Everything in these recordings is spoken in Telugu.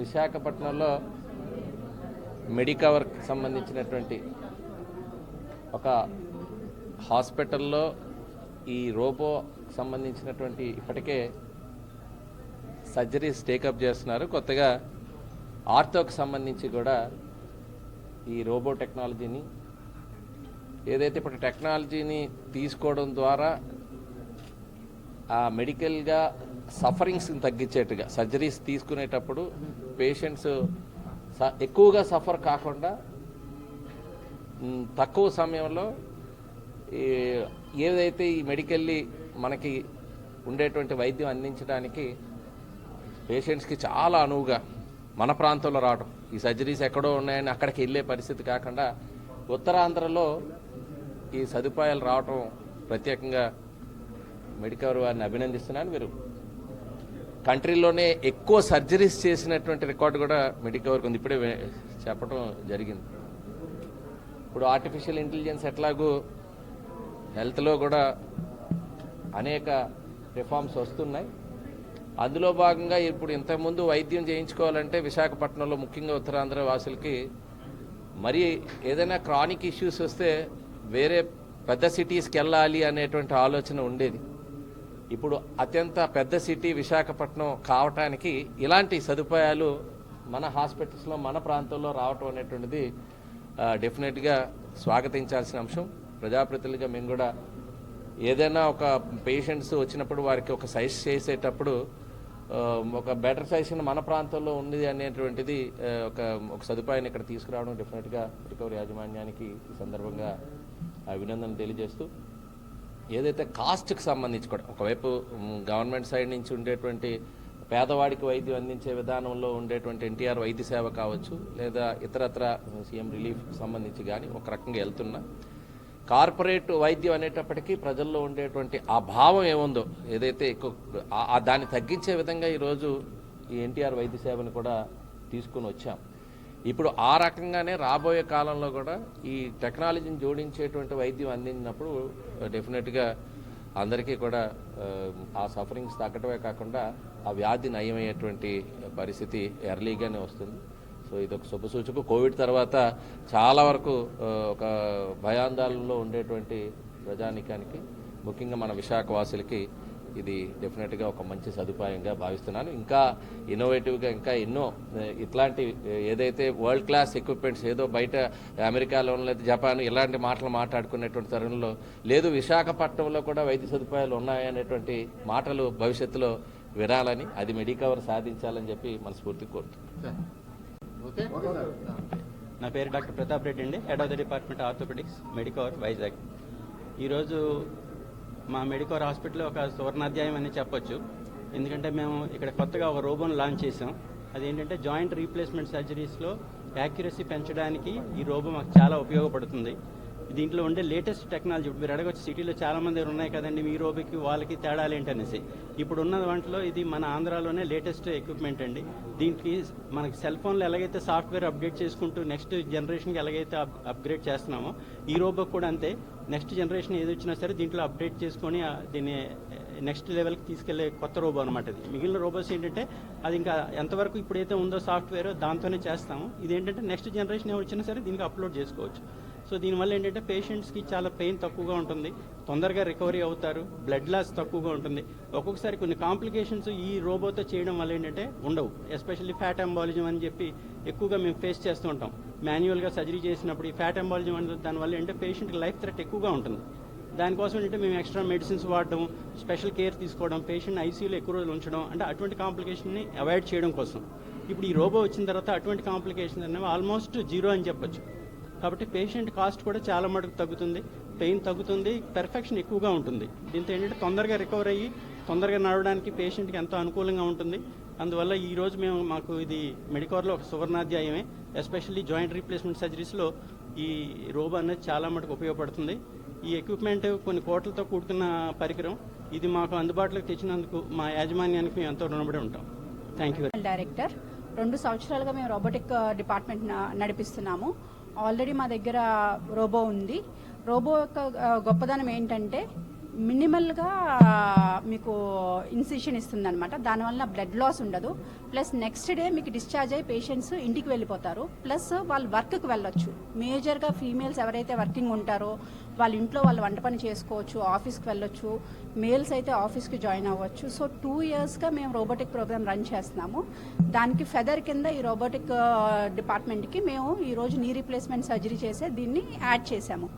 విశాఖపట్నంలో మెడికవర్కి సంబంధించినటువంటి ఒక హాస్పిటల్లో ఈ రోబో సంబంధించినటువంటి ఇప్పటికే సర్జరీస్ టేకప్ చేస్తున్నారు. కొత్తగా ఆర్థోకి సంబంధించి కూడా ఈ రోబో టెక్నాలజీని ఏదైతే ఇప్పుడు టెక్నాలజీని తీసుకోవడం ద్వారా ఆ మెడికల్గా సఫరింగ్స్ని తగ్గించేట్టుగా సర్జరీస్ తీసుకునేటప్పుడు పేషెంట్స్ ఎక్కువగా సఫర్ కాకుండా తక్కువ సమయంలో ఏదైతే ఈ మెడికల్లీ మనకి ఉండేటువంటి వైద్యం అందించడానికి పేషెంట్స్కి చాలా అనువుగా మన ప్రాంతంలో రావడం, ఈ సర్జరీస్ ఎక్కడో ఉన్నాయని అక్కడికి వెళ్ళే పరిస్థితి కాకుండా ఉత్తరాంధ్రలో ఈ సదుపాయాలు రావటం ప్రత్యేకంగా మెడికవర్ వారిని అభినందిస్తున్నాను. మీరు కంట్రీలోనే ఎక్కువ సర్జరీస్ చేసినటువంటి రికార్డు కూడా మెడికవర్కి ఉంది, ఇప్పుడే చెప్పడం జరిగింది. ఇప్పుడు ఆర్టిఫిషియల్ ఇంటెలిజెన్స్ ఎట్లాగూ హెల్త్లో కూడా అనేక రిఫార్మ్స్ వస్తున్నాయి. అందులో భాగంగా ఇప్పుడు ఇంతకుముందు వైద్యం చేయించుకోవాలంటే విశాఖపట్నంలో ముఖ్యంగా ఉత్తరాంధ్ర వాసులకి మరి ఏదైనా క్రానిక్ ఇష్యూస్ వస్తే వేరే పెద్ద సిటీస్కి వెళ్ళాలి అనేటువంటి ఆలోచన ఉండేది. ఇప్పుడు అత్యంత పెద్ద సిటీ విశాఖపట్నం కావటానికి ఇలాంటి సదుపాయాలు మన హాస్పిటల్స్లో మన ప్రాంతంలో రావటం అనేటువంటిది డెఫినెట్గా స్వాగతించాల్సిన అంశం. ప్రజాప్రతినిధులుగా మేము కూడా ఏదైనా ఒక పేషెంట్స్ వచ్చినప్పుడు వారికి ఒక సజెస్ట్ చేసేటప్పుడు ఒక బెటర్ సజెషన్ మన ప్రాంతంలో ఉంది అనేటువంటిది ఒక సదుపాయాన్ని ఇక్కడ తీసుకురావడం డెఫినెట్గా రికవరీ యాజమాన్యానికి ఈ సందర్భంగా అభినందన తెలియజేస్తూ, ఏదైతే కాస్ట్కి సంబంధించి కూడా ఒకవైపు గవర్నమెంట్ సైడ్ నుంచి ఉండేటువంటి పేదవాడికి వైద్యం అందించే విధానంలో ఉండేటువంటి ఎన్టీఆర్ వైద్య సేవ కావచ్చు, లేదా ఇతరత్ర సీఎం రిలీఫ్ సంబంధించి కానీ ఒక రకంగా వెళ్తున్నా కార్పొరేట్ వైద్యం అనేటప్పటికీ ప్రజల్లో ఉండేటువంటి ఆ భావం ఏముందో ఏదైతే ఎక్కువ దాన్ని తగ్గించే విధంగా ఈరోజు ఈ ఎన్టీఆర్ వైద్య సేవను కూడా తీసుకుని వచ్చాం. ఇప్పుడు ఆ రకంగానే రాబోయే కాలంలో కూడా ఈ టెక్నాలజీని జోడించేటువంటి వైద్యం అందించినప్పుడు డెఫినెట్గా అందరికీ కూడా ఆ సఫరింగ్స్ తగ్గటమే కాకుండా ఆ వ్యాధి నయమయ్యేటువంటి పరిస్థితి ఎర్లీగానే వస్తుంది. సో ఇది ఒక శుభసూచకు. కోవిడ్ తర్వాత చాలా వరకు ఒక భయాందోళనలో ఉండేటువంటి ప్రజానికానికి ముఖ్యంగా మన విశాఖ వాసులకి ఇది డెఫినెట్గా ఒక మంచి సదుపాయంగా భావిస్తున్నాను. ఇంకా ఇన్నోవేటివ్గా ఇంకా ఎన్నో ఇట్లాంటి ఏదైతే వరల్డ్ క్లాస్ ఎక్విప్మెంట్స్ ఏదో బయట అమెరికాలో లేదా జపాన్ ఇలాంటి మాటలు మాట్లాడుకునేటువంటి తరుణంలో లేదు, విశాఖపట్నంలో కూడా వైద్య సదుపాయాలు ఉన్నాయనేటువంటి మాటలు భవిష్యత్తులో వినాలని, అది మెడికవర్ సాధించాలని చెప్పి మనస్ఫూర్తిగా కోరుతున్నాను. నా పేరు డాక్టర్ ప్రతాప్ రెడ్డి అండి, head of the department orthopaedics Medicover Vizag. ఈరోజు మా మెడికవర్ హాస్పిటల్లో ఒక సువర్ణాధ్యాయం అని చెప్పొచ్చు. ఎందుకంటే మేము ఇక్కడ కొత్తగా ఒక రోబోను లాంచ్ చేసాం. అదేంటంటే జాయింట్ రీప్లేస్మెంట్ సర్జరీస్లో యాక్యురసీ పెంచడానికి ఈ రోబో మాకు చాలా ఉపయోగపడుతుంది. దీంట్లో ఉండే లేటెస్ట్ టెక్నాలజీ ఇప్పుడు మీరు అడగొచ్చు, సిటీలో చాలా మంది ఉన్నాయి కదండి మీ రోబోకి వాళ్ళకి తేడాలు ఏంటనేసి. ఇప్పుడు ఉన్న దాంట్లో ఇది మన ఆంధ్రాలోనే లేటెస్ట్ ఎక్విప్మెంట్ అండి. దీనికి మనకి సెల్ ఫోన్లో ఎలాగైతే సాఫ్ట్వేర్ అప్డేట్ చేసుకుంటూ నెక్స్ట్ జనరేషన్కి ఎలాగైతే అప్గ్రేడ్ చేస్తున్నామో ఈ రోబో కూడా అంతే. నెక్స్ట్ జనరేషన్ ఏది వచ్చినా సరే దీంట్లో అప్డేట్ చేసుకొని దీన్ని నెక్స్ట్ లెవెల్కి తీసుకెళ్లే కొత్త రోబో అనమాట. ఇది మిగిలిన రోబోస్ ఏంటంటే అది ఇంకా ఎంతవరకు ఇప్పుడైతే ఉందో సాఫ్ట్వేర్ దాంతోనే చేస్తాము. ఇదేంటంటే నెక్స్ట్ జనరేషన్ ఏమి వచ్చినా సరే దీనికి అప్లోడ్ చేసుకోవచ్చు. సో దీనివల్ల ఏంటంటే పేషెంట్స్కి చాలా పెయిన్ తక్కువగా ఉంటుంది, తొందరగా రికవరీ అవుతారు, బ్లడ్ లాస్ తక్కువగా ఉంటుంది. ఒక్కొక్కసారి కొన్ని కాంప్లికేషన్స్ ఈ రోబోతో చేయడం వల్ల ఏంటంటే ఉండవు. ఎస్పెషల్లీ ఫ్యాట్ ఎంబాలిజం అని చెప్పి ఎక్కువగా మేము ఫేస్ చేస్తూ ఉంటాం. మాన్యువల్గా సర్జరీ చేసినప్పుడు ఈ ఫ్యాట్ ఎంబాలిజం అనేది దానివల్ల ఏంటంటే పేషెంట్కి లైఫ్ థ్రెట్ ఎక్కువగా ఉంటుంది. దానికోసం ఏంటంటే మేము ఎక్స్ట్రా మెడిసిన్స్ వాడడం, స్పెషల్ కేర్ తీసుకోవడం, పేషెంట్ ఐసీయూలో ఎక్కువ రోజులు ఉంచడం, అంటే అటువంటి కాంప్లికేషన్ని అవాయిడ్ చేయడం కోసం. ఇప్పుడు ఈ రోబో వచ్చిన తర్వాత అటువంటి కాంప్లికేషన్స్ అనేవి ఆల్మోస్ట్ జీరో అని చెప్పొచ్చు. కాబట్టి పేషెంట్ కాస్ట్ కూడా చాలా మటుకు తగ్గుతుంది, పెయిన్ తగ్గుతుంది, పెర్ఫెక్షన్ ఎక్కువగా ఉంటుంది. దీంతో ఏంటంటే తొందరగా రికవర్ అయ్యి తొందరగా నడవడానికి పేషెంట్కి ఎంతో అనుకూలంగా ఉంటుంది. అందువల్ల ఈరోజు మాకు ఇది మెడికవర్లో ఒక సువర్ణాధ్యాయమే. ఎస్పెషల్లీ జాయింట్ రీప్లేస్మెంట్ సర్జరీస్లో ఈ రోబో అనేది చాలా మటుకు ఉపయోగపడుతుంది. ఈ ఎక్విప్మెంట్ కొన్ని కోట్లతో కూడుకున్న పరికరం. ఇది మాకు అందుబాటులోకి తెచ్చినందుకు మా యాజమాన్యానికి మేము ఎంతో రుణపడి ఉంటాం. Thank you. డైరెక్టర్ 2 సంవత్సరాలుగా మేము రోబోటిక్ డిపార్ట్మెంట్ నడిపిస్తున్నాము. ఆల్రెడీ మా దగ్గర రోబో ఉంది. రోబో యొక్క గొప్పదనం ఏంటంటే మినిమల్గా మీకు ఇన్సిషన్ ఇస్తుంది అనమాట. దానివల్ల బ్లడ్ లాస్ ఉండదు. ప్లస్ నెక్స్ట్ డే మీకు డిశ్చార్జ్ అయ్యి పేషెంట్స్ ఇంటికి వెళ్ళిపోతారు. ప్లస్ వాళ్ళు వర్క్కి వెళ్ళొచ్చు. మేజర్గా ఫీమేల్స్ ఎవరైతే వర్కింగ్ ఉంటారో వాళ్ళ ఇంట్లో వాళ్ళు వంట పని చేసుకోవచ్చు, ఆఫీస్కి వెళ్ళొచ్చు. మేల్స్ అయితే ఆఫీస్కి జాయిన్ అవ్వచ్చు. సో 2 yearsగా మేము రోబోటిక్ ప్రోగ్రామ్ రన్ చేస్తున్నాము. దానికి ఫెదర్ కింద ఈ రోబోటిక్ డిపార్ట్మెంట్కి మేము ఈరోజు నీ రీప్లేస్మెంట్ సర్జరీ చేసే దీన్ని యాడ్ చేశాము.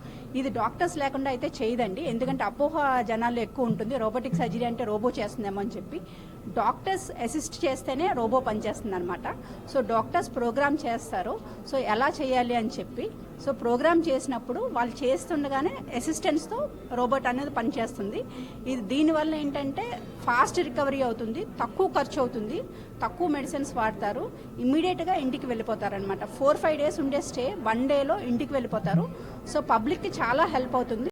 ఇది డాక్టర్స్ లేకుండా అయితే చేయదండి, ఎందుకంటే అపోహ జనాల్లో ఎక్కువ ఉంటుంది. రోబోటిక్ సర్జరీ అంటే రోబో చేస్తుందేమో అని చెప్పి. డాక్టర్స్ అసిస్ట్ చేస్తేనే రోబో పనిచేస్తుంది అనమాట. సో డాక్టర్స్ ప్రోగ్రామ్ చేస్తారు. సో ఎలా చేయాలి అని చెప్పి సో ప్రోగ్రామ్ చేసినప్పుడు వాళ్ళు చేస్తుండగానే అసిస్టెంట్స్తో రోబోట్ అనేది పనిచేస్తుంది. ఇది దీనివల్ల ఏంటంటే ఫాస్ట్ రికవరీ అవుతుంది, తక్కువ ఖర్చు అవుతుంది, తక్కువ మెడిసిన్స్ వాడతారు, ఇమ్మీడియట్గా ఇంటికి వెళ్ళిపోతారు అనమాట. 4-5 days ఉండే స్టే 1 dayలో ఇంటికి వెళ్ళిపోతారు. సో పబ్లిక్కి చాలా హెల్ప్ అవుతుంది.